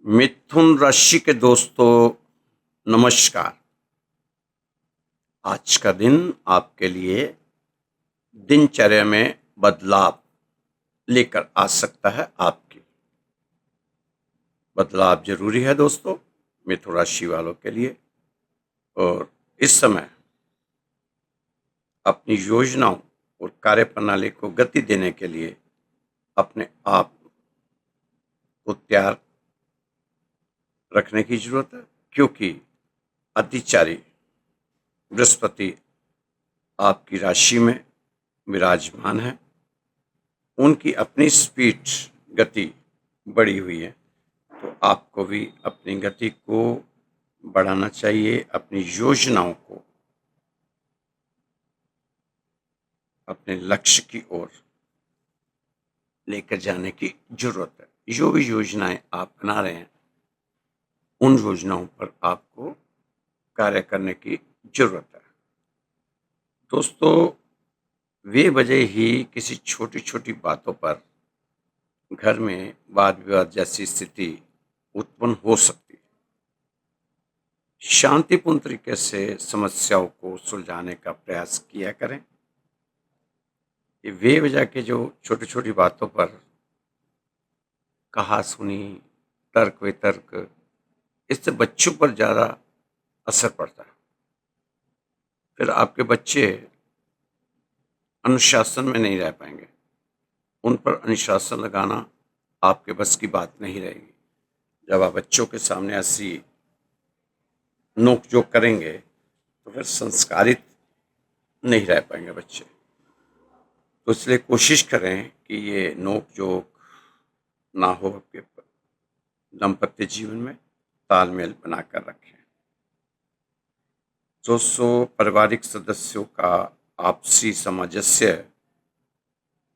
मिथुन राशि के दोस्तों, नमस्कार। आज का दिन आपके लिए दिनचर्या में बदलाव लेकर आ सकता है। आपकी बदलाव जरूरी है दोस्तों, मिथुन राशि वालों के लिए। और इस समय अपनी योजनाओं और कार्य प्रणाली को गति देने के लिए अपने आप को तैयार रखने की जरूरत है, क्योंकि अतिचारी बृहस्पति आपकी राशि में विराजमान है। उनकी अपनी स्पीड गति बढ़ी हुई है, तो आपको भी अपनी गति को बढ़ाना चाहिए। अपनी योजनाओं को अपने लक्ष्य की ओर लेकर जाने की जरूरत है। जो भी योजनाएं आप बना रहे हैं, उन योजनाओं पर आपको कार्य करने की जरूरत है दोस्तों। वे वजह ही किसी छोटी छोटी बातों पर घर में वाद विवाद जैसी स्थिति उत्पन्न हो सकती है। शांतिपूर्ण तरीके से समस्याओं को सुलझाने का प्रयास किया करें। ये वे वजह के जो छोटी छोटी बातों पर कहा सुनी, तर्क वितर्क, इससे बच्चों पर ज़्यादा असर पड़ता है। फिर आपके बच्चे अनुशासन में नहीं रह पाएंगे। उन पर अनुशासन लगाना आपके बस की बात नहीं रहेगी। जब आप बच्चों के सामने ऐसी नोक झोंक करेंगे तो फिर संस्कारित नहीं रह पाएंगे बच्चे। तो इसलिए कोशिश करें कि ये नोक झोंक ना हो, आपके दाम्पत्य जीवन में तालमेल बनाकर रखें। दोस्तों, पारिवारिक सदस्यों का आपसी सामंजस्य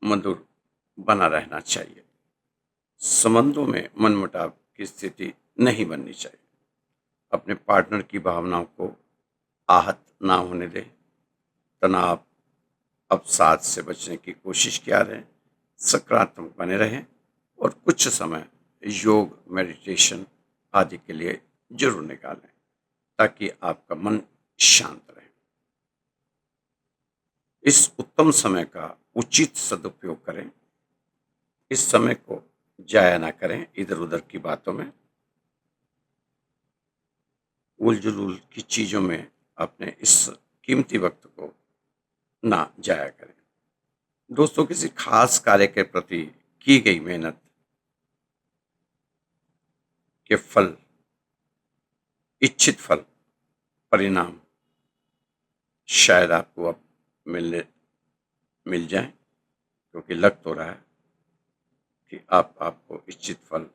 मधुर बना रहना चाहिए। संबंधों में मनमुटाव की स्थिति नहीं बननी चाहिए। अपने पार्टनर की भावनाओं को आहत ना होने दें। तनाव अवसाद से बचने की कोशिश किया रहें। सकारात्मक बने रहें और कुछ समय योग, मेडिटेशन आदि के लिए जरूर निकालें, ताकि आपका मन शांत रहे। इस उत्तम समय का उचित सदुपयोग करें। इस समय को जाया ना करें इधर उधर की बातों में, उलझुल की चीजों में। अपने इस कीमती वक्त को ना जाया करें। दोस्तों, किसी खास कार्य के प्रति की गई मेहनत के फल, इच्छित फल, परिणाम शायद आपको अब मिल जाए, क्योंकि लग तो रहा है कि आपको इच्छित फल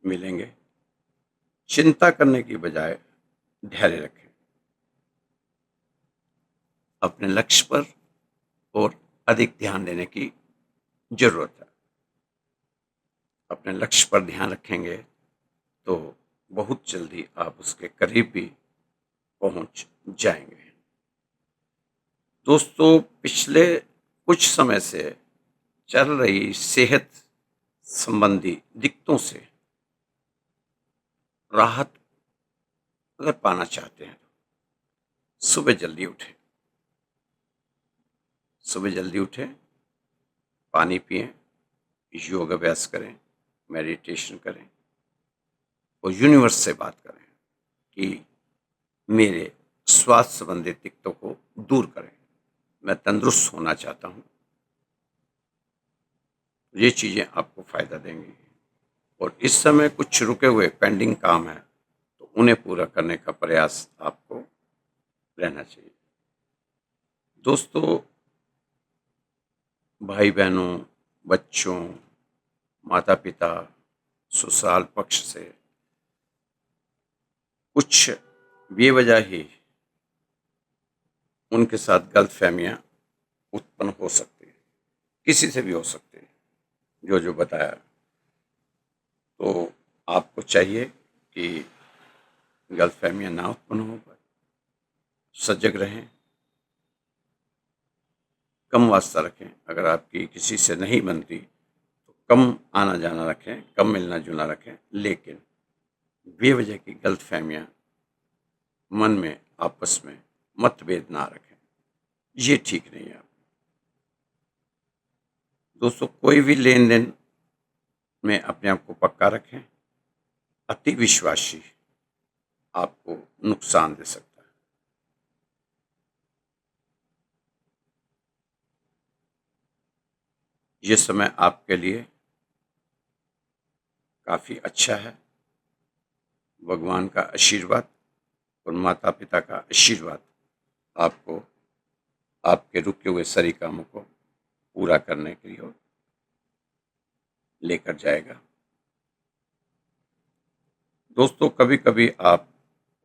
मिलेंगे। चिंता करने की बजाय धैर्य रखें। अपने लक्ष्य पर और अधिक ध्यान देने की जरूरत है। अपने लक्ष्य पर ध्यान रखेंगे तो बहुत जल्दी आप उसके करीब भी पहुंच जाएंगे। दोस्तों, पिछले कुछ समय से चल रही सेहत संबंधी दिक्कतों से राहत अगर पाना चाहते हैं, सुबह जल्दी उठें। सुबह जल्दी उठें, पानी पिएं, योग अभ्यास करें, मेडिटेशन करें और यूनिवर्स से बात करें कि मेरे स्वास्थ्य संबंधित दिक्कतों को दूर करें। मैं तंदुरुस्त होना चाहता हूँ। ये चीज़ें आपको फायदा देंगी। और इस समय कुछ रुके हुए पेंडिंग काम है, तो उन्हें पूरा करने का प्रयास आपको रहना चाहिए। दोस्तों, भाई बहनों, बच्चों, माता पिता, ससुराल पक्ष से कुछ बेवजह ही उनके साथ गलतफहमियां उत्पन्न हो सकती है। किसी से भी हो सकती है, जो जो बताया। तो आपको चाहिए कि गलतफहमियां ना उत्पन्न हो पाए, सजग रहें, कम वास्ता रखें। अगर आपकी किसी से नहीं बनती तो कम आना जाना रखें, कम मिलना जुलना रखें, लेकिन बेवजह की गलतफहमियां मन में आपस में मतभेद ना रखें, ये ठीक नहीं है। दोस्तों, कोई भी लेन देन में अपने आप को पक्का रखें। अति विश्वासी आपको नुकसान दे सकता है। ये समय आपके लिए काफी अच्छा है। भगवान का आशीर्वाद और माता पिता का आशीर्वाद आपको आपके रुके हुए सारे कामों को पूरा करने के लिए लेकर जाएगा। दोस्तों, कभी कभी आप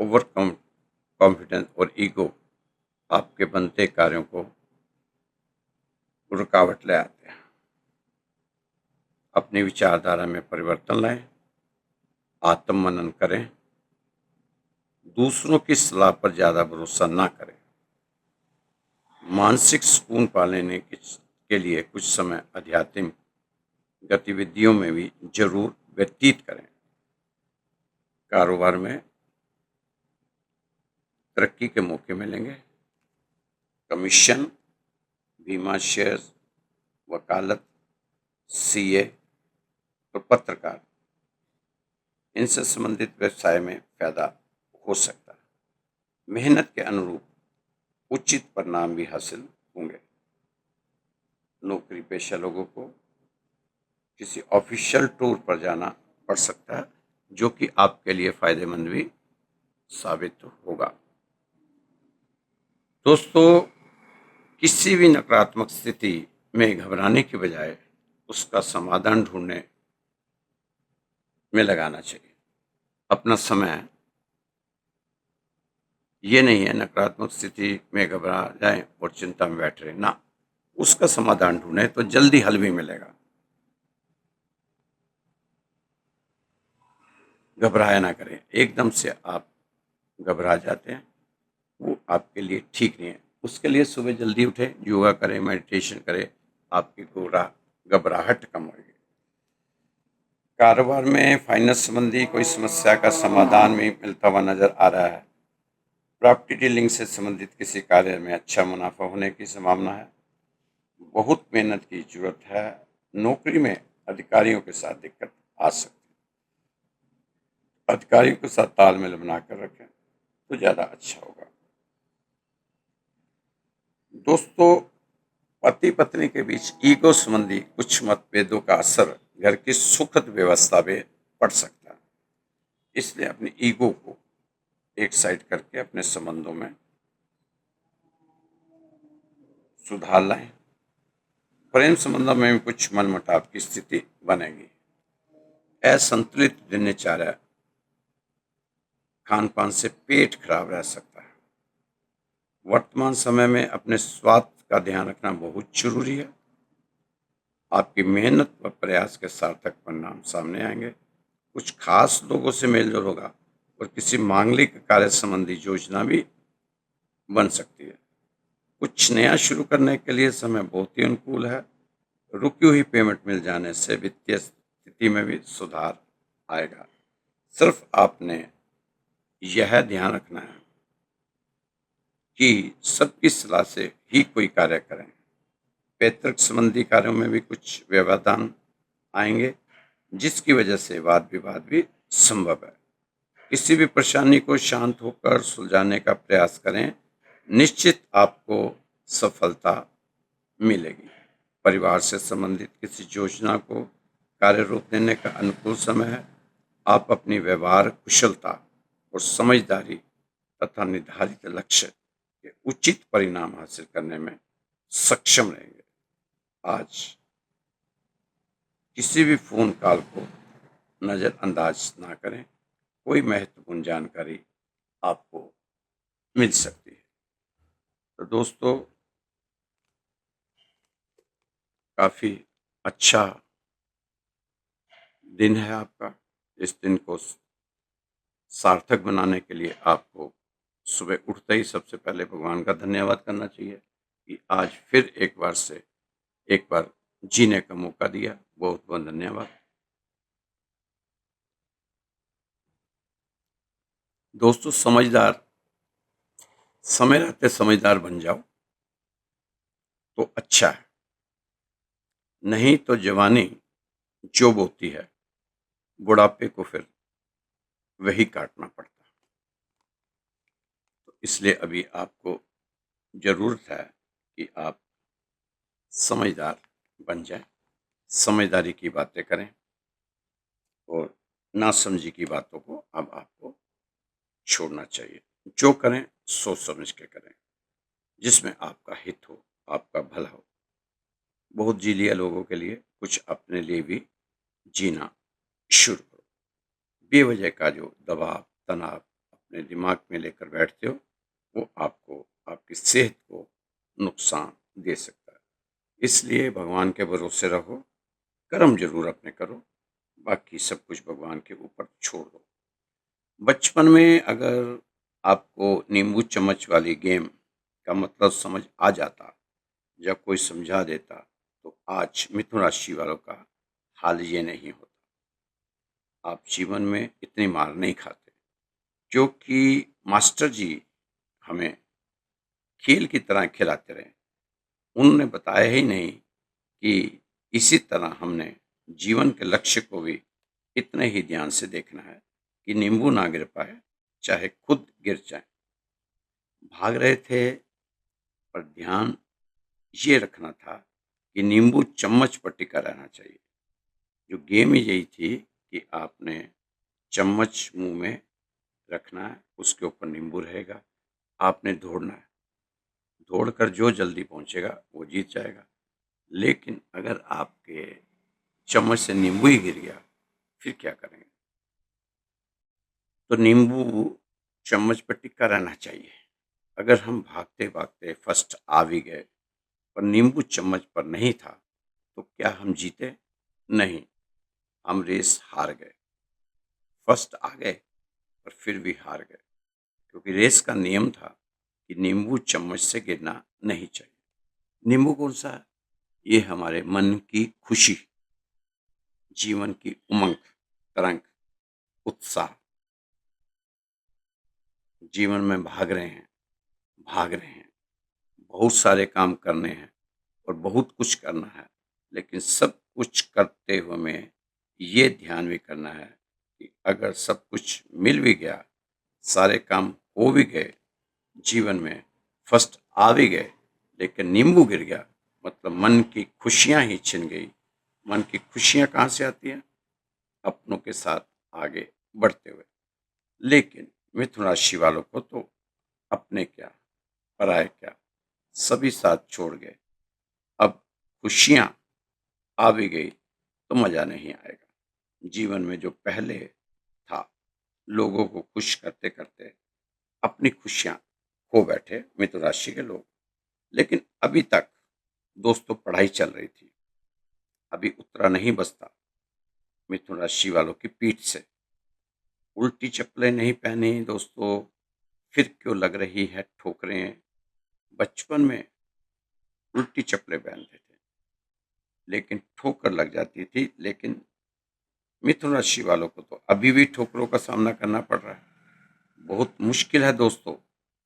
ओवर कॉन्फिडेंस और ईगो आपके बनते कार्यों को रुकावट ले आते हैं। अपनी विचारधारा में परिवर्तन लाएं, आत्म मनन करें, दूसरों की सलाह पर ज्यादा भरोसा ना करें। मानसिक सुकून पाने के लिए कुछ समय आध्यात्मिक गतिविधियों में भी जरूर व्यतीत करें। कारोबार में तरक्की के मौके मिलेंगे। कमीशन, बीमा, शेयर्स, वकालत, सीए और पत्रकार, इनसे संबंधित व्यवसाय में फायदा हो सकता है। मेहनत के अनुरूप उचित परिणाम भी हासिल होंगे। नौकरी पेशा लोगों को किसी ऑफिशियल टूर पर जाना पड़ सकता है, जो कि आपके लिए फायदेमंद भी साबित होगा। दोस्तों, किसी भी नकारात्मक स्थिति में घबराने के बजाय उसका समाधान ढूंढने में लगाना चाहिए। अपना समय ये नहीं है नकारात्मक स्थिति में घबरा जाए और चिंता में बैठ रहे ना, उसका समाधान ढूंढे तो जल्दी हल भी मिलेगा। घबराया ना करें। एकदम से आप घबरा जाते हैं, वो आपके लिए ठीक नहीं है। उसके लिए सुबह जल्दी उठे, योगा करें, मेडिटेशन करें, आपकी घबराहट कम होगी। कारोबार में फाइनेंस संबंधी कोई समस्या का समाधान भी मिलता हुआ नजर आ रहा है। प्रॉपर्टी डीलिंग से संबंधित किसी कार्य में अच्छा मुनाफा होने की संभावना है। बहुत मेहनत की जरूरत है। नौकरी में अधिकारियों के साथ दिक्कत आ सकती है। अधिकारियों के साथ तालमेल बनाकर रखें तो ज्यादा अच्छा होगा। दोस्तों, पति पत्नी के बीच ईगो संबंधी कुछ मतभेदों का असर घर की सुखद व्यवस्था पे पड़ सकता है। इसलिए अपनी ईगो को एक साइड करके अपने संबंधों में सुधार लाएं। प्रेम संबंधों में भी कुछ मनमुटाव की स्थिति बनेगी। असंतुलित दिनचर्या, खान पान से पेट खराब रह सकता है। वर्तमान समय में अपने स्वास्थ्य का ध्यान रखना बहुत जरूरी है। आपकी मेहनत व प्रयास के सार्थक परिणाम सामने आएंगे। कुछ खास लोगों से मेलजोल होगा और किसी मांगलिक कार्य संबंधी योजना भी बन सकती है। कुछ नया शुरू करने के लिए समय बहुत ही अनुकूल है। रुकी हुई पेमेंट मिल जाने से वित्तीय स्थिति में भी सुधार आएगा। सिर्फ आपने यह ध्यान रखना है कि सबकी सलाह से ही कोई कार्य करें। पैतृक संबंधी कार्यों में भी कुछ व्यवधान आएंगे, जिसकी वजह से वाद विवाद भी संभव है। किसी भी परेशानी को शांत होकर सुलझाने का प्रयास करें, निश्चित आपको सफलता मिलेगी। परिवार से संबंधित किसी योजना को कार्य रूप देने का अनुकूल समय है। आप अपनी व्यवहार कुशलता और समझदारी तथा निर्धारित लक्ष्य के उचित परिणाम हासिल करने में सक्षम रहेंगे। आज किसी भी फोन कॉल को नजरअंदाज ना करें। कोई महत्वपूर्ण जानकारी आपको मिल सकती है। तो दोस्तों, काफी अच्छा दिन है आपका। इस दिन को सार्थक बनाने के लिए आपको सुबह उठते ही सबसे पहले भगवान का धन्यवाद करना चाहिए कि आज फिर एक बार जीने का मौका दिया। बहुत बहुत धन्यवाद। दोस्तों, समझदार समय रहते समझदार बन जाओ तो अच्छा है, नहीं तो जवानी जो बोती है, बुढ़ापे को फिर वही काटना पड़ता है। तो इसलिए अभी आपको ज़रूरत है कि आप समझदार बन जाएँ, समझदारी की बातें करें और नासमझी की बातों को अब आपको छोड़ना चाहिए। जो करें सोच समझ के करें, जिसमें आपका हित हो, आपका भला हो। बहुत जी लिया लोगों के लिए, कुछ अपने लिए भी जीना शुरू करो। बेवजह का जो दबाव, तनाव अपने दिमाग में लेकर बैठते हो, वो आपको, आपकी सेहत को नुकसान दे सकता है। इसलिए भगवान के भरोसे रहो, कर्म ज़रूर अपने करो, बाकी सब कुछ भगवान के ऊपर छोड़ दो। बचपन में अगर आपको नींबू चम्मच वाली गेम का मतलब समझ आ जाता या कोई समझा देता, तो आज मिथुन राशि वालों का हाल ये नहीं होता। आप जीवन में इतनी मार नहीं खाते, क्योंकि मास्टर जी हमें खेल की तरह खिलाते रहे। उन्होंने बताया ही नहीं कि इसी तरह हमने जीवन के लक्ष्य को भी इतने ही ध्यान से देखना है कि नींबू ना गिर पाए, चाहे खुद गिर जाए। भाग रहे थे, पर ध्यान ये रखना था कि नींबू चम्मच पर टिका रहना चाहिए। जो गेम ही यही थी कि आपने चम्मच मुंह में रखना है, उसके ऊपर नींबू रहेगा, आपने दौड़ना है। दौड़कर जो जल्दी पहुंचेगा वो जीत जाएगा। लेकिन अगर आपके चम्मच से नींबू ही गिर गया, फिर क्या करेंगे? तो नींबू चम्मच पर टिका रहना चाहिए। अगर हम भागते-भागते फर्स्ट आ भी गए, पर नींबू चम्मच पर नहीं था, तो क्या हम जीते? नहीं, हम रेस हार गए। फर्स्ट आ गए, पर फिर भी हार गए, क्योंकि रेस का नियम था कि नींबू चम्मच से गिरना नहीं चाहिए। नींबू कौन-सा है? ये हमारे मन की खुशी, जीवन की उमंग, तरंग, उत्साह, जीवन में भाग रहे हैं, बहुत सारे काम करने हैं और बहुत कुछ करना है, लेकिन सब कुछ करते हुए हमें ये ध्यान भी करना है कि अगर सब कुछ मिल भी गया, सारे काम हो भी गए, जीवन में फर्स्ट आ भी गए, लेकिन नींबू गिर गया, मतलब मन की खुशियाँ ही छिन गई। मन की खुशियाँ कहाँ से आती हैं? अपनों के साथ आगे बढ़ते हुए। लेकिन मिथुन राशि वालों को तो अपने क्या, पराए क्या, सभी साथ छोड़ गए। अब खुशियाँ आ भी गई तो मज़ा नहीं आएगा। जीवन में जो पहले था, लोगों को खुश करते-करते अपनी खुशियाँ खो बैठे मिथुन राशि के लोग। लेकिन अभी तक दोस्तों पढ़ाई चल रही थी, अभी उतरा नहीं बस्ता मिथुन राशि वालों की पीठ से। उल्टी चप्पलें नहीं पहनी दोस्तों, फिर क्यों लग रही है ठोकरें। बचपन में उल्टी चप्पलें पहनते थे, लेकिन ठोकर लग जाती थी। लेकिन मिथुन राशि वालों को तो अभी भी ठोकरों का सामना करना पड़ रहा है। बहुत मुश्किल है दोस्तों,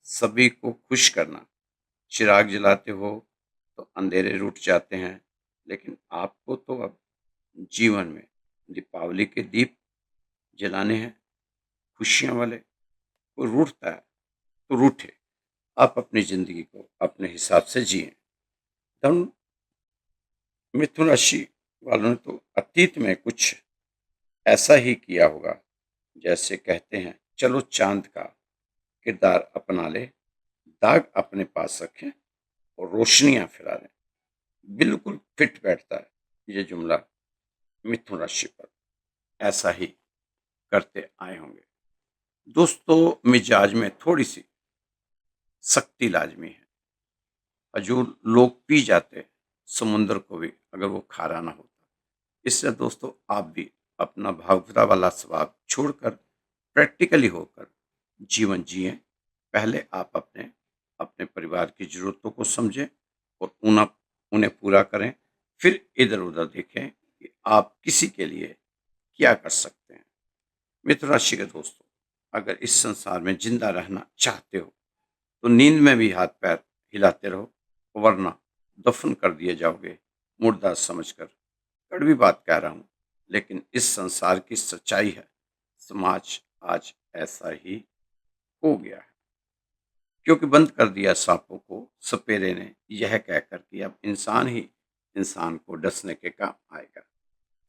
सभी को खुश करना। चिराग जलाते हो तो अंधेरे रुठ जाते हैं, लेकिन आपको तो अब जीवन में दीपावली के दीप जलाने हैं, खुशियाँ वाले। कोई रूठता है तो रूठे, आप अपनी ज़िंदगी को अपने हिसाब से जिएँ। धन मिथुन राशि वालों ने तो अतीत में कुछ ऐसा ही किया होगा, जैसे कहते हैं, चलो चाँद का किरदार अपना लें, दाग अपने पास रखें और रोशनियाँ फैला लें। बिल्कुल फिट बैठता है ये जुमला मिथुन राशि पर। ऐसा ही करते आए होंगे। दोस्तों, मिजाज में थोड़ी-सी सख्ती लाज़मी है। हजूर लोग पी जाते समुद्र को भी, अगर वो खारा ना होता। इसलिए दोस्तों, आप भी अपना भावुकता वाला स्वभाव छोड़कर प्रैक्टिकली होकर जीवन जिएँ। पहले आप अपने अपने परिवार की ज़रूरतों को समझें और उन्हें पूरा करें। फिर इधर उधर देखें कि आप किसी के लिए क्या कर सकते हैं। मिथुन राशि के दोस्तों, अगर इस संसार में जिंदा रहना चाहते हो तो नींद में भी हाथ पैर हिलाते रहो, वरना दफन कर दिए जाओगे मुर्दा समझकर। कड़वी बात कह रहा हूं, लेकिन इस संसार की सच्चाई है। समाज आज ऐसा ही हो गया है, क्योंकि बंद कर दिया सांपों को सपेरे ने, यह कहकर कि अब इंसान ही इंसान को डसने के काम आएगा।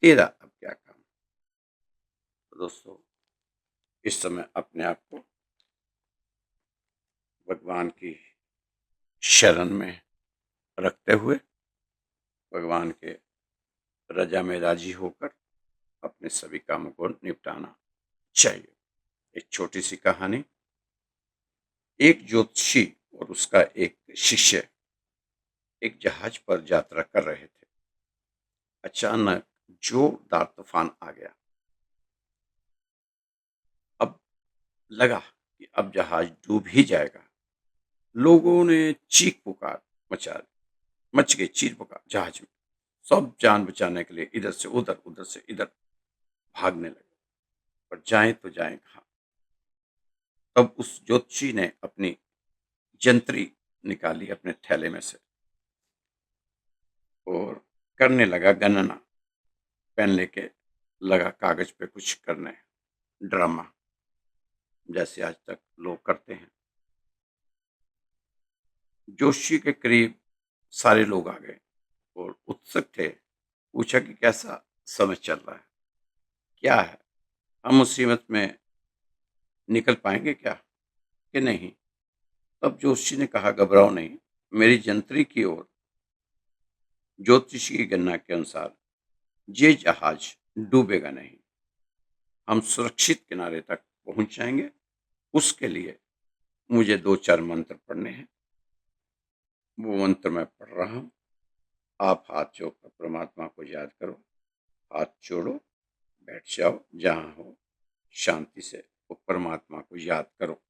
तेरा अब क्या काम। तो दोस्तों, इस समय अपने आप को भगवान की शरण में रखते हुए भगवान के रजा में राजी होकर अपने सभी कामों को निपटाना चाहिए। एक छोटी सी कहानी। एक ज्योतिषी और उसका एक शिष्य एक जहाज पर यात्रा कर रहे थे। अचानक जोरदार तूफान आ गया। अब लगा कि अब जहाज डूब ही जाएगा। लोगों ने चीख पुकार मचा मच गई चीख पुकार जहाज में। सब जान बचाने के लिए इधर से उधर, उधर से इधर भागने लगे। पर जाएं तो जाएं कहाँ। तब उस ज्योतिषी ने अपनी जंतरी निकाली अपने थैले में से और करने लगा गणना। पेन लेके लगा कागज पे कुछ करने, ड्रामा, जैसे आज तक लोग करते हैं। जोशी के करीब सारे लोग आ गए और उत्सुक थे। पूछा कि कैसा समय चल रहा है, क्या है, हम मुसीबत में निकल पाएंगे क्या कि नहीं। तब जोशी ने कहा, घबराओ नहीं, मेरी जंतरी की ओर ज्योतिष की गणना के अनुसार ये जहाज डूबेगा नहीं। हम सुरक्षित किनारे तक पहुंच जाएंगे। उसके लिए मुझे दो चार मंत्र पढ़ने हैं। वो मंत्र मैं पढ़ रहा हूँ। आप हाथ जोड़कर परमात्मा को याद करो। हाथ जोड़ो, बैठ जाओ जहां हो, शांति से वो परमात्मा को याद करो।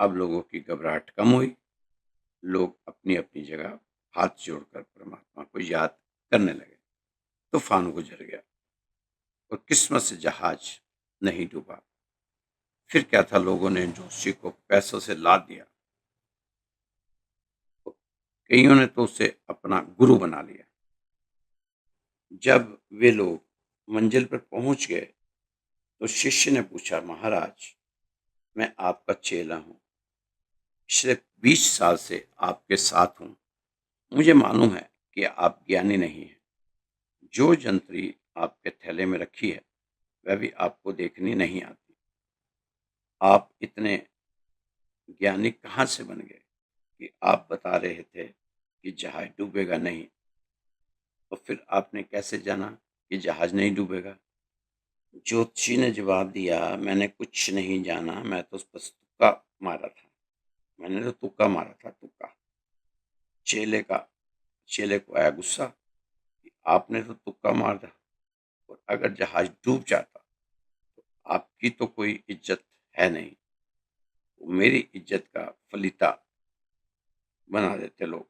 अब लोगों की घबराहट कम हुई। लोग अपनी अपनी जगह हाथ जोड़कर परमात्मा को याद करने लगे। तूफान गुजर गया और किस्मत से जहाज नहीं डूबा। फिर क्या था, लोगों ने जोशी को पैसों से लाद दिया। कईयों ने तो उसे अपना गुरु बना लिया। जब वे लोग मंजिल पर पहुंच गए तो शिष्य ने पूछा, महाराज, मैं आपका चेला हूं, पिछले 20 साल से आपके साथ हूं। मुझे मालूम है कि आप ज्ञानी नहीं हैं। जो जंतरी आपके थैले में रखी है वह भी आपको देखनी नहीं आती। आप इतने ज्ञानी कहाँ से बन गए कि आप बता रहे थे कि जहाज डूबेगा नहीं। तो फिर आपने कैसे जाना कि जहाज नहीं डूबेगा। ज्योतिषी ने जवाब दिया, मैंने कुछ नहीं जाना, मैं तो बस तुक्का मारा था। मैंने तो तुक्का मारा था, तुक्का। चेले का चेले को आया गुस्सा कि आपने तो तुक्का मारा, और अगर जहाज डूब जाता तो आपकी तो कोई इज्जत है नहीं। वो मेरी इज्जत का फलीता बना देते लोग।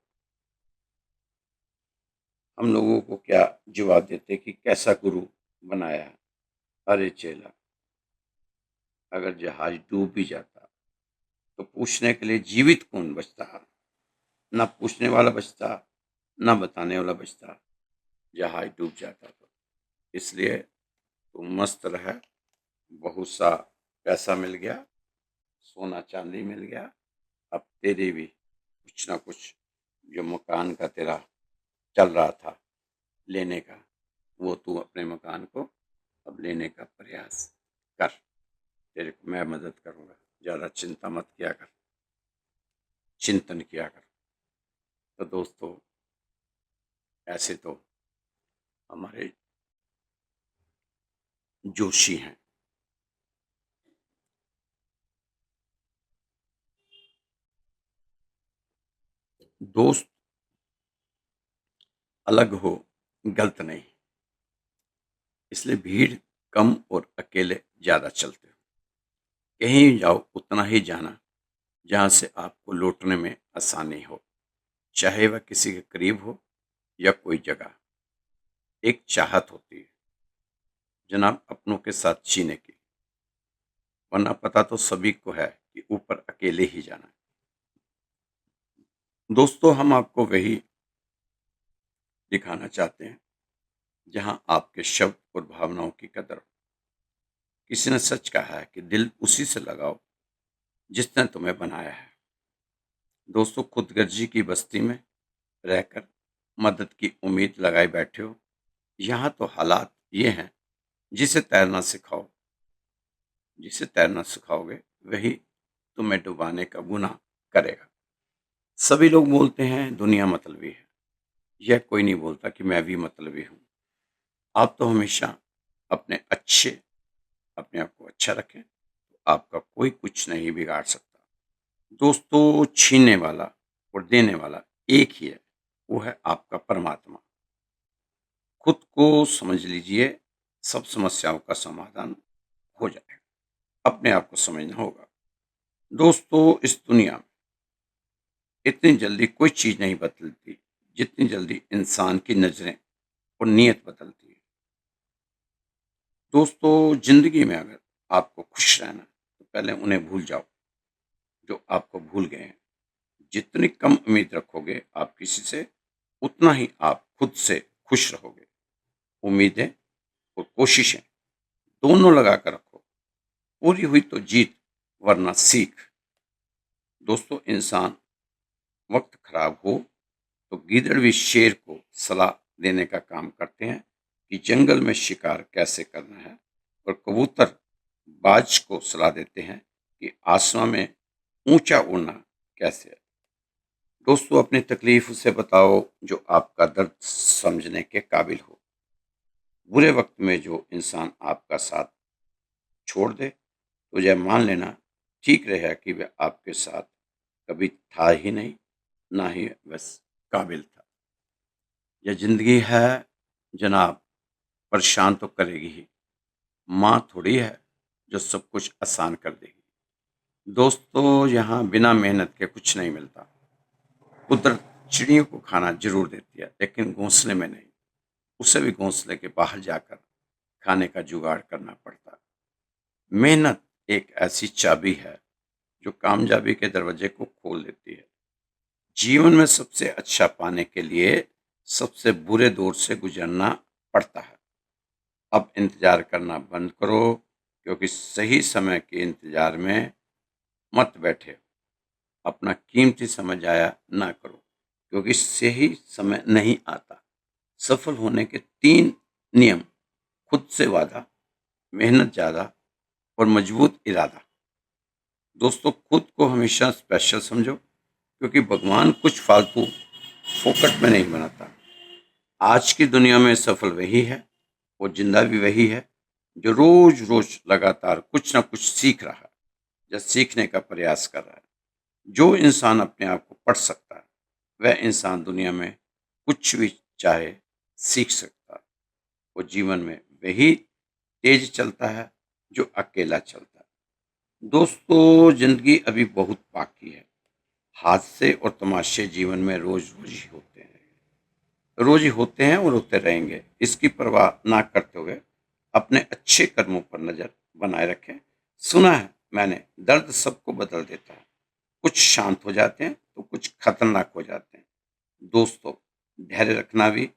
हम लोगों को क्या जवाब देते कि कैसा गुरु बनाया। अरे चेला, अगर जहाज डूब भी जाता तो पूछने के लिए जीवित कौन बचता। ना पूछने वाला बचता, ना बताने वाला बचता। जहाज डूब जाता तो। इसलिए तू मस्त रह। बहुत सा पैसा मिल गया, सोना चांदी मिल गया। अब तेरी भी कुछ ना कुछ, जो मकान का तेरा चल रहा था लेने का, वो तू अपने मकान को अब लेने का प्रयास कर। तेरे को मैं मदद करूंगा। ज़्यादा चिंता मत किया कर, चिंतन किया कर। तो दोस्तों, ऐसे तो हमारे जोशी हैं। दोस्त अलग हो गलत नहीं, इसलिए भीड़ कम और अकेले ज़्यादा चलते हो। कहीं जाओ उतना ही जाना जहाँ से आपको लौटने में आसानी हो, चाहे वह किसी के करीब हो या कोई जगह। एक चाहत होती है जनाब अपनों के साथ जीने की, वरना पता तो सभी को है कि ऊपर अकेले ही जाना है। दोस्तों, हम आपको वही दिखाना चाहते हैं जहाँ आपके शब्द और भावनाओं की कदर हो। किसी ने सच कहा है कि दिल उसी से लगाओ जिसने तुम्हें बनाया है। दोस्तों, खुदगर्जी की बस्ती में रहकर मदद की उम्मीद लगाए बैठे हो। यहाँ तो हालात ये हैं, जिसे तैरना सिखाओ, जिसे तैरना सिखाओगे वही तुम्हें डुबाने का गुनाह करेगा। सभी लोग बोलते हैं दुनिया मतलबी है, यह कोई नहीं बोलता कि मैं भी मतलबी हूँ। आप तो हमेशा अपने अच्छे अपने आप को अच्छा रखें, तो आपका कोई कुछ नहीं बिगाड़ सकता। दोस्तों, छीनने वाला और देने वाला एक ही है, वो है आपका परमात्मा। खुद को समझ लीजिए, सब समस्याओं का समाधान हो जाएगा। अपने आप को समझना होगा। दोस्तों, इस दुनिया में इतनी जल्दी कोई चीज़ नहीं बदलती, जितनी जल्दी इंसान की नज़रें और नीयत बदलती है। दोस्तों, ज़िंदगी में अगर आपको खुश रहना है, तो पहले उन्हें भूल जाओ जो आपको भूल गए हैं। जितनी कम उम्मीद रखोगे आप किसी से, उतना ही आप खुद से खुश रहोगे। उम्मीदें और कोशिशें दोनों लगा कर रखो। पूरी हुई तो जीत, वरना सीख। दोस्तों, इंसान वक्त खराब हो तो गीदड़ भी शेर को सलाह देने का काम करते हैं कि जंगल में शिकार कैसे करना है, और कबूतर बाज को सलाह देते हैं कि आसमान में ऊंचा उड़ना कैसे है। दोस्तों, अपनी तकलीफ उसे बताओ जो आपका दर्द समझने के काबिल हो। बुरे वक्त में जो इंसान आपका साथ छोड़ दे, तो यह मान लेना ठीक रहेगा कि वह आपके साथ कभी था ही नहीं, ना ही बस काबिल था। यह जिंदगी है जनाब, परेशान तो करेगी ही। माँ थोड़ी है जो सब कुछ आसान कर देगी। दोस्तों, यहाँ बिना मेहनत के कुछ नहीं मिलता। कुदरत चिड़ियों को खाना जरूर देती है, लेकिन घोंसले में नहीं। उसे भी घोंसले के बाहर जाकर खाने का जुगाड़ करना पड़ता है। मेहनत एक ऐसी चाबी है जो कामयाबी के दरवाजे को खोल देती है। जीवन में सबसे अच्छा पाने के लिए सबसे बुरे दौर से गुजरना पड़ता है। अब इंतजार करना बंद करो, क्योंकि सही समय के इंतजार में मत बैठे। अपना कीमती समय जाया ना करो, क्योंकि सही समय नहीं आता। सफल होने के 3 नियम: खुद से वादा, मेहनत ज़्यादा और मजबूत इरादा। दोस्तों, खुद को हमेशा स्पेशल समझो, क्योंकि भगवान कुछ फालतू फोकट में नहीं बनाता। आज की दुनिया में सफल वही है और जिंदा भी वही है जो रोज रोज लगातार कुछ ना कुछ सीख रहा है या सीखने का प्रयास कर रहा है। जो इंसान अपने आप को पढ़ सकता है, वह इंसान दुनिया में कुछ भी चाहे सीख सकता है। वो जीवन में वही तेज चलता है जो अकेला चलता है। दोस्तों, जिंदगी अभी बहुत बाकी है। हादसे और तमाशे जीवन में रोज रोज ही होते हैं, रोज ही होते हैं और होते रहेंगे। इसकी परवाह ना करते हुए अपने अच्छे कर्मों पर नजर बनाए रखें। सुना है मैंने, दर्द सबको बदल देता है। कुछ शांत हो जाते हैं तो कुछ खतरनाक हो जाते हैं। दोस्तों, धैर्य रखना भी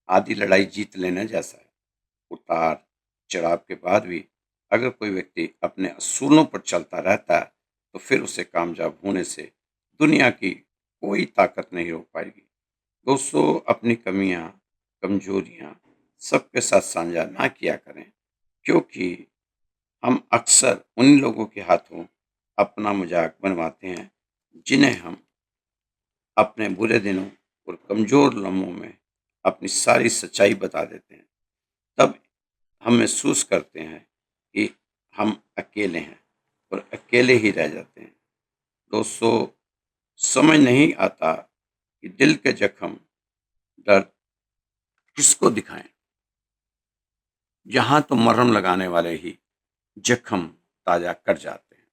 आधी लड़ाई जीत लेने जैसा है। उतार चढ़ाव के बाद भी अगर कोई व्यक्ति अपने असूलों पर चलता रहता है, तो फिर उसे कामयाब होने से दुनिया की कोई ताकत नहीं रोक पाएगी। दोस्तों, अपनी कमियां, कमजोरियां सबके साथ साझा ना किया करें, क्योंकि हम अक्सर उन लोगों के हाथों अपना मजाक बनवाते हैं जिन्हें हम अपने बुरे दिनों और कमजोर लम्हों में अपनी सारी सच्चाई बता देते हैं। तब हम महसूस करते हैं कि हम अकेले हैं और अकेले ही रह जाते हैं। दोस्तों, समझ नहीं आता कि दिल के जख्म, दर्द किसको दिखाएं। यहाँ तो मरहम लगाने वाले ही जख्म ताजा कर जाते हैं।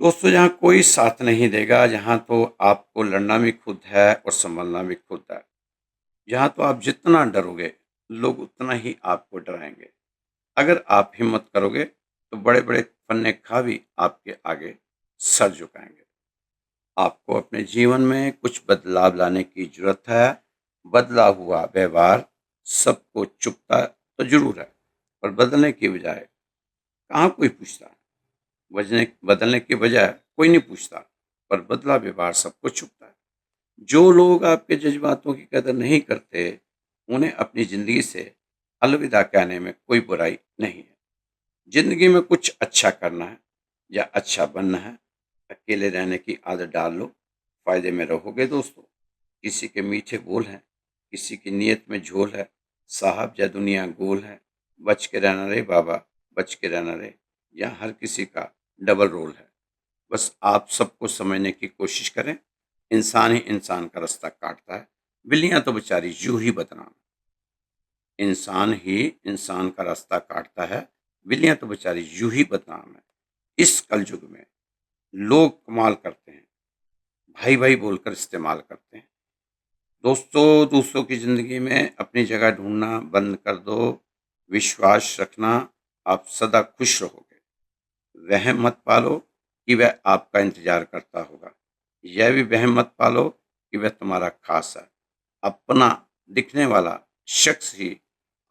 दोस्तों, जहाँ कोई साथ नहीं देगा, जहाँ तो आपको लड़ना भी खुद है और संभलना भी खुद है। जहाँ तो आप जितना डरोगे, लोग उतना ही आपको डराएँगे। अगर आप हिम्मत करोगे, तो बड़े-बड़े फन्ने-खा भी आपके आगे सर झुकाएँगे। आपको अपने जीवन में कुछ बदलाव लाने की ज़रूरत है। बदला हुआ व्यवहार सबको चुभता तो ज़रूर है, पर बदलने की बजाय कहाँ कोई पूछता है। बदलने के बजाय कोई नहीं पूछता, पर बदला व्यवहार सबको चुभता है। जो लोग आपके जज़्बातों की कदर नहीं करते, उन्हें अपनी ज़िंदगी से अलविदा कहने में कोई बुराई नहीं है। ज़िंदगी में कुछ अच्छा करना है या अच्छा बनना है, अकेले रहने की आदत डाल लो, फ़ायदे में रहोगे दोस्तों। किसी के मीठे बोल हैं, किसी की नीयत में झोल है, साहब या दुनिया गोल है, बच के रहना रे बाबा, बच के रहना रे, यहाँ हर किसी का डबल रोल है। बस आप सबको समझने की कोशिश करें, इंसान ही इंसान का रास्ता काटता है, बिल्लियाँ तो बेचारी यूँ ही बदनाम। इंसान ही इंसान का रास्ता काटता है, बिल्लियाँ तो बेचारी यूँ ही बदनाम है। इस कलयुग में लोग कमाल करते हैं, भाई-भाई बोलकर इस्तेमाल करते हैं। दोस्तों, दूसरों की ज़िंदगी में अपनी जगह ढूँढना बंद कर दो, विश्वास रखना, आप सदा खुश रहोगे। वहम मत पालो कि वह आपका इंतज़ार करता होगा। यह भी वहम मत पालो कि वह तुम्हारा ख़ास है। अपना दिखने वाला शख्स ही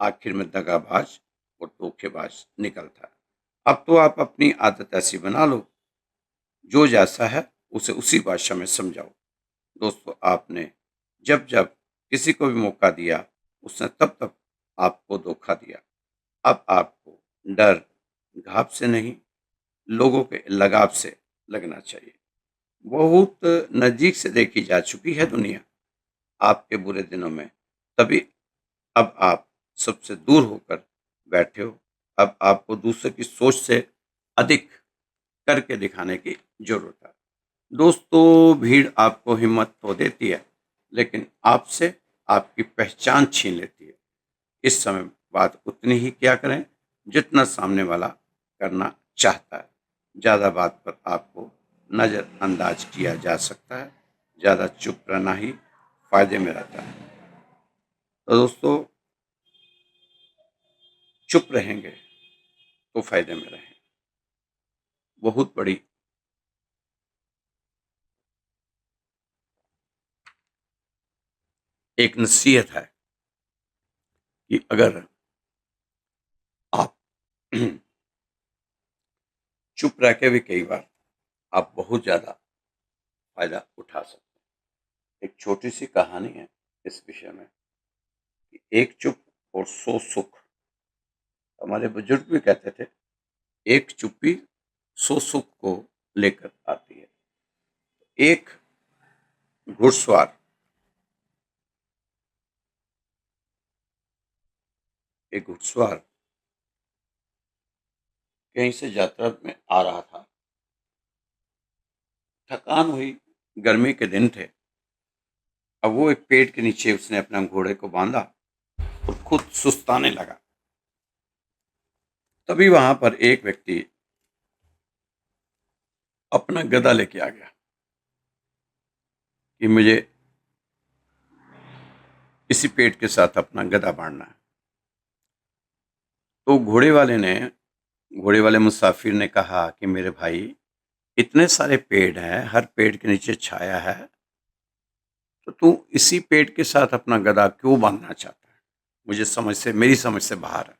आखिर में दगाबाज और धोखेबाज निकलता है। अब तो आप अपनी आदत ऐसी बना लो, जो जैसा है उसे उसी भाषा में समझाओ। दोस्तों, आपने जब-जब किसी को भी मौका दिया, उसने तब-तब आपको धोखा दिया। अब आपको डर, घाव से नहीं, लोगों के लगाव से लगना चाहिए। बहुत नज़दीक से देखी जा चुकी है दुनिया आपके बुरे दिनों में, तभी अब आप सबसे दूर होकर बैठे हो। अब आपको दूसरे की सोच से अधिक करके दिखाने की ज़रूरत है। दोस्तों, भीड़ आपको हिम्मत तो देती है, लेकिन आपसे आपकी पहचान छीन लेती है। इस समय बात उतनी ही किया करें, जितना सामने वाला करना चाहता है। ज़्यादा बात पर आपको नज़रअंदाज किया जा सकता है। ज़्यादा चुप रहना ही फ़ायदे में रहता है। तो दोस्तों, चुप रहेंगे तो फ़ायदे में रहेंगे। बहुत बड़ी एक नसीहत है कि अगर आप चुप रह के भी कई बार आप बहुत ज़्यादा फ़ायदा उठा सकते हैं। एक छोटी-सी कहानी है इस विषय में कि एक चुप और 100 सुख। हमारे बुजुर्ग भी कहते थे, एक चुप्पी 100 सुख को लेकर आती है। एक घुड़सवार एक घुड़सवार कहीं से यात्रा में आ रहा था। थकान हुई, गर्मी के दिन थे। अब वो एक पेड़ के नीचे उसने अपना घोड़े को बाँधा और खुद सुस्ताने लगा। तभी वहाँ पर एक व्यक्ति अपना गधा लेके आ गया कि मुझे इसी पेड़ के साथ अपना गधा बाँधना है। तो घोड़े वाले मुसाफिर ने कहा कि मेरे भाई, इतने सारे पेड़ हैं, हर पेड़ के नीचे छाया है, तो तू इसी पेड़ के साथ अपना गधा क्यों बाँधना चाहता है? मेरी समझ से बाहर है।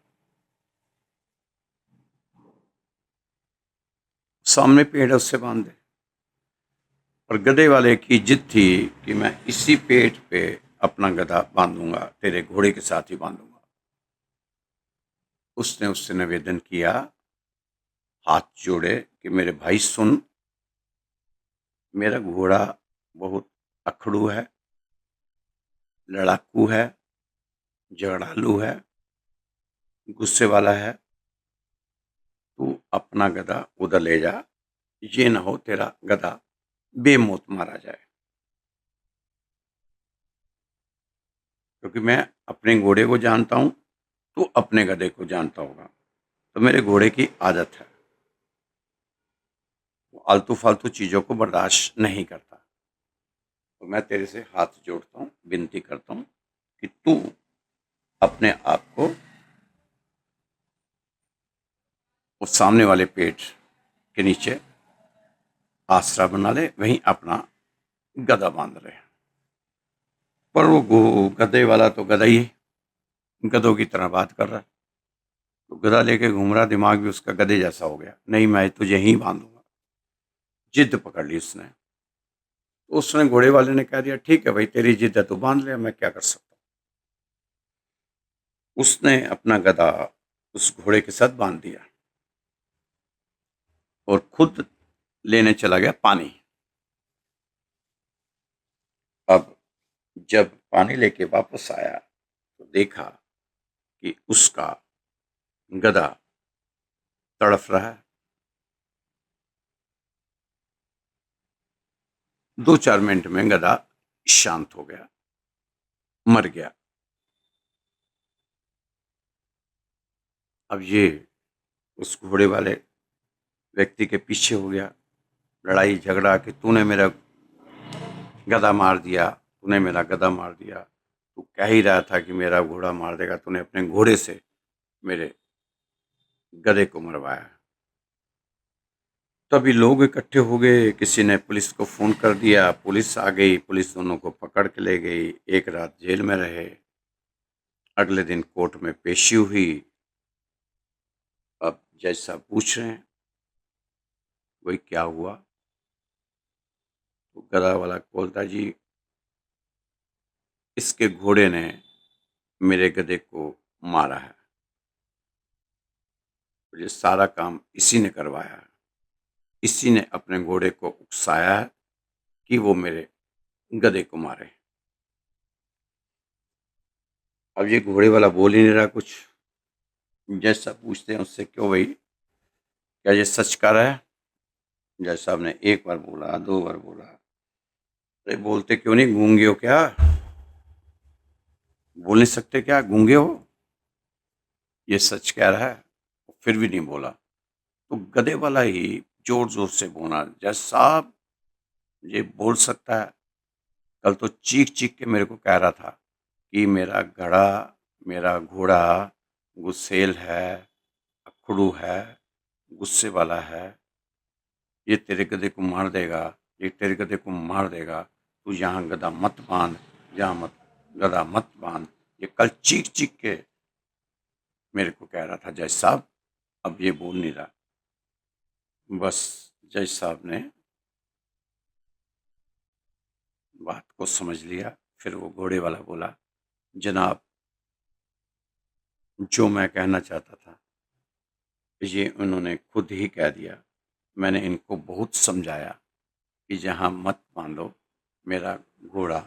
सामने पेड़ है, उससे बाँध दे। और गधे वाले की जिद थी कि मैं इसी पेड़ पे अपना गधा बाँधूँगा, तेरे घोड़े के साथ ही बाँधूँगा। उसने उससे निवेदन किया, हाथ जोड़े कि मेरे भाई सुन, मेरा घोड़ा बहुत अखड़ू है, लड़ाकू है, झगड़ालू है, गुस्से वाला है। तू अपना गधा उधर ले जा, ये ना हो तेरा गधा बेमौत मारा जाए। क्योंकि मैं अपने घोड़े को जानता हूँ, तू अपने गधे को जानता होगा। तो मेरे घोड़े की आदत है, वो आलतू फालतू चीज़ों को बर्दाश्त नहीं करता। तो मैं तेरे से हाथ जोड़ता हूँ, विनती करता हूँ कि तू अपने आप को उस सामने वाले पेड़ के नीचे आसरा बना ले, वहीं अपना गदा बांध ले। पर वो गधे वाला तो गधा ही गधों की तरह बात कर रहा है। तो गधा लेके घूम रहा, दिमाग भी उसका गधे जैसा हो गया। नहीं, मैं तुझे ही बांधूंगा। जिद पकड़ ली उसने। तो उसने घोड़े वाले ने कह दिया, ठीक है भाई, तेरी जिद है तो बांध ले, मैं क्या कर सकता हूँ। उसने अपना गधा उस घोड़े के साथ बांध दिया और खुद लेने चला गया पानी। अब जब पानी लेके वापस आया तो देखा कि उसका गधा तड़फ रहा है। 2-4 मिनट में गधा शांत हो गया, मर गया। अब ये उस घोड़े वाले व्यक्ति के पीछे हो गया, लड़ाई झगड़ा कि तूने मेरा गधा मार दिया, तूने मेरा गधा मार दिया, तू कह ही रहा था कि मेरा घोड़ा मार देगा, तूने अपने घोड़े से मेरे गधे को मरवाया। तभी लोग इकट्ठे हो गए, किसी ने पुलिस को फ़ोन कर दिया, पुलिस आ गई, पुलिस दोनों को पकड़ के ले गई, एक रात जेल में रहे। अगले दिन कोर्ट में पेशी हुई। अब जज साहब पूछ रहे हैं, वही क्या हुआ? तो गधा वाला बोलता, जी इसके घोड़े ने मेरे गधे को मारा है, और ये सारा काम इसी ने करवाया है। इसी ने अपने घोड़े को उकसाया है कि वो मेरे गधे को मारे। अब ये घोड़े वाला बोल ही नहीं रहा कुछ। जज साहब पूछते हैं उससे, क्यों भाई, क्या ये सच कह रहा है? जज साहब ने एक बार बोला, 2 बार बोला। अरे बोलते क्यों नहीं, गूंगे हो क्या? बोल नहीं सकते क्या, गूंगे हो? ये सच कह रहा है। फिर भी नहीं बोला। तो गधे वाला ही जोर जोर से बोला, जज साहब ये बोल सकता है? कल तो चीख चीख के मेरे को कह रहा था कि मेरा घोड़ा गुस्सेल है, अखड़ू है, गुस्से वाला है, ये तेरे गधे को मार देगा, ये तेरे गधे को मार देगा, तू यहाँ गधा मत बांध, यहाँ मत गधा मत बांध। ये कल चीख चीख के मेरे को कह रहा था जज साहब, अब ये बोल नहीं रहा। बस जज साहब ने बात को समझ लिया। फिर वो घोड़े वाला बोला, जनाब जो मैं कहना चाहता था ये उन्होंने खुद ही कह दिया। मैंने इनको बहुत समझाया कि जहाँ मत बांधो, मेरा घोड़ा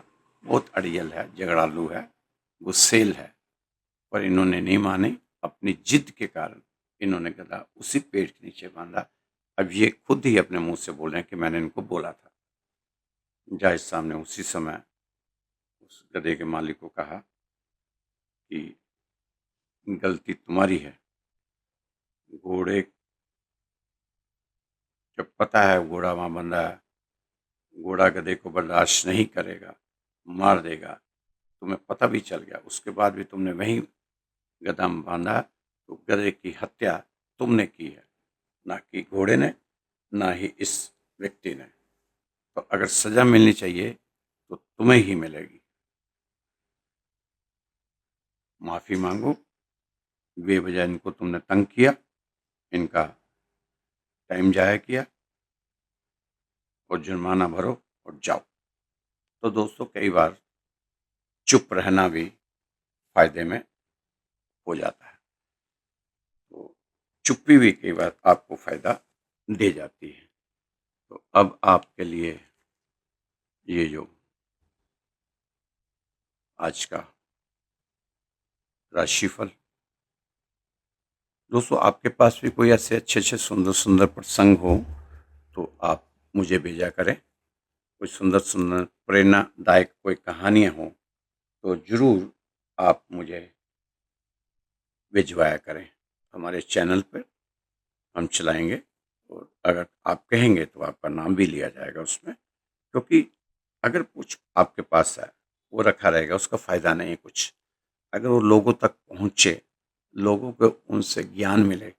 बहुत अड़ियल है, झगड़ालू है, गुस्सेल है, पर इन्होंने नहीं मानी। अपनी जिद के कारण इन्होंने गधा उसी पेड़ के नीचे बांधा। अब ये खुद ही अपने मुंह से बोल रहे हैं कि मैंने इनको बोला था। जज साहब ने उसी समय उस गधे के मालिक को कहा कि गलती तुम्हारी है। घोड़े जब पता है घोड़ा वहां बंधा है, घोड़ा गधे को बर्दाश्त नहीं करेगा, मार देगा, तुम्हें पता भी चल गया, उसके बाद भी तुमने वहीं गधा में बांधा, तो गधे की हत्या तुमने की है, ना कि घोड़े ने, ना ही इस व्यक्ति ने। तो अगर सजा मिलनी चाहिए तो तुम्हें ही मिलेगी। माफी मांगो, बेवजह इनको तुमने तंग किया, इनका टाइम जाया किया, और जुर्माना भरो और जाओ। तो दोस्तों, कई बार चुप रहना भी फायदे में हो जाता है। तो चुप्पी भी कई बार आपको फायदा दे जाती है। तो अब आपके लिए ये जो आज का राशिफल, दोस्तों आपके पास भी कोई ऐसे अच्छे अच्छे सुंदर सुंदर प्रसंग हो तो आप मुझे भेजा करें। कोई सुंदर सुंदर प्रेरणादायक कोई कहानियाँ हों तो ज़रूर आप मुझे भिजवाया करें। हमारे चैनल पर हम चलाएंगे और अगर आप कहेंगे तो आपका नाम भी लिया जाएगा उसमें, क्योंकि अगर कुछ आपके पास है, वो रखा रहेगा, उसका फ़ायदा नहीं है कुछ। अगर वो लोगों तक पहुँचे, लोगों को उनसे ज्ञान मिले,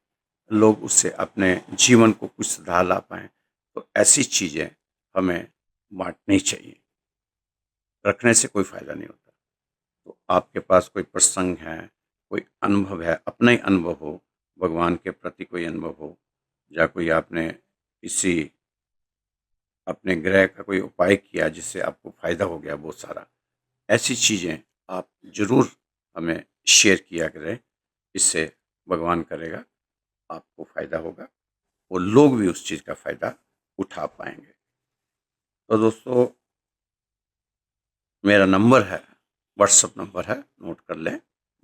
लोग उससे अपने जीवन को कुछ सुधार ला पाएँ, तो ऐसी चीज़ें हमें बाँटनी चाहिए। रखने से कोई फ़ायदा नहीं होता। तो आपके पास कोई प्रसंग है, कोई अनुभव है, अपना ही अनुभव हो, भगवान के प्रति कोई अनुभव हो, या कोई आपने किसी अपने ग्रह का कोई उपाय किया जिससे आपको फ़ायदा हो गया बहुत सारा, ऐसी चीज़ें आप ज़रूर हमें शेयर किया करें। इससे भगवान करेगा आपको फ़ायदा होगा और लोग भी उस चीज़ का फ़ायदा उठा पाएँगे। तो दोस्तों, मेरा नंबर है, व्हाट्सएप नंबर है, नोट कर लें,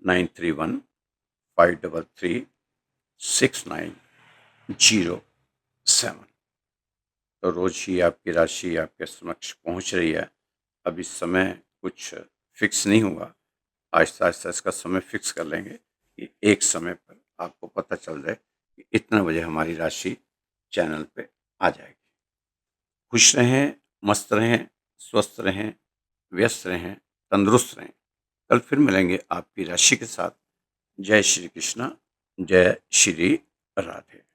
9315336907। तो रोज़ ही आपकी राशि आपके समक्ष पहुँच रही है। अब इस समय कुछ फ़िक्स नहीं हुआ, आहिस्ता-आहिस्ता इसका समय फ़िक्स कर लेंगे कि एक समय पर आपको पता चल जाए कि इतने बजे हमारी राशि चैनल पे आ जाएगी। खुश रहें, मस्त रहें, स्वस्थ रहें, व्यस्त रहें, तंदुरुस्त रहें। कल फिर मिलेंगे आपकी राशि के साथ। जय श्री कृष्णा, जय श्री राधे।